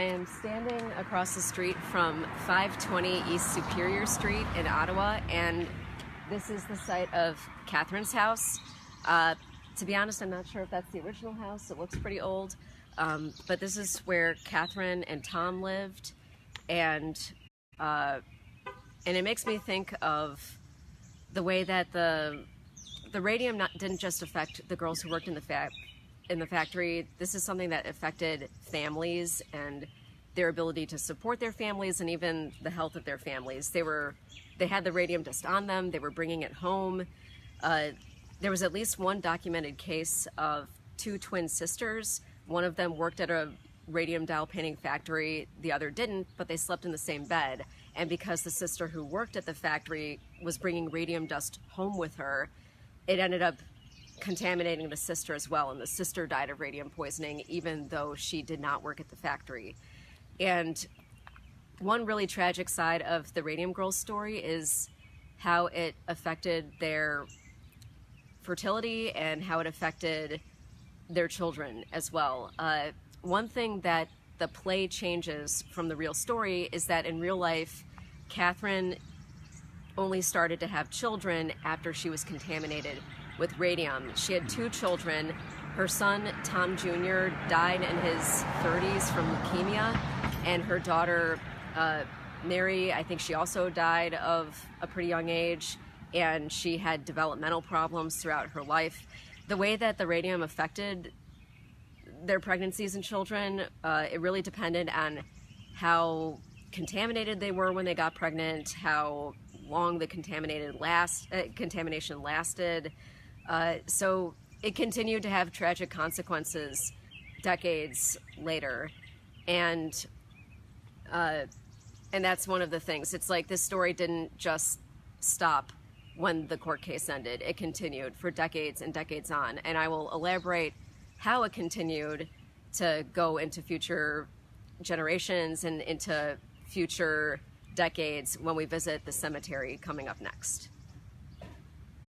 I am standing across the street from 520 East Superior Street in Ottawa, and this is the site of Catherine's house. To be honest, I'm not sure if that's the original house. It looks pretty old, but this is where Catherine and Tom lived, and it makes me think of the way that the radium didn't just affect the girls who worked in the factory. This is something that affected families and their ability to support their families and even the health of their families. They had the radium dust on them. They were bringing it home. There was at least one documented case of two twin sisters. One of them worked at a radium dial painting factory. The other didn't, but they slept in the same bed. And because the sister who worked at the factory was bringing radium dust home with her, it ended up contaminating the sister as well, and the sister died of radium poisoning even though she did not work at the factory. And one really tragic side of the Radium Girls story is how it affected their fertility and how it affected their children as well. One thing that the play changes from the real story is that in real life, Catherine only started to have children after she was contaminated with radium. She had two children. Her son, Tom Jr., died in his 30s from leukemia, and her daughter, Mary, I think she also died of a pretty young age, and she had developmental problems throughout her life. The way that the radium affected their pregnancies and children, it really depended on how contaminated they were when they got pregnant, how long the contamination lasted. So it continued to have tragic consequences decades later, and that's one of the things. It's like this story didn't just stop when the court case ended. It continued for decades and decades on, and I will elaborate how it continued to go into future generations and into future decades when we visit the cemetery coming up next.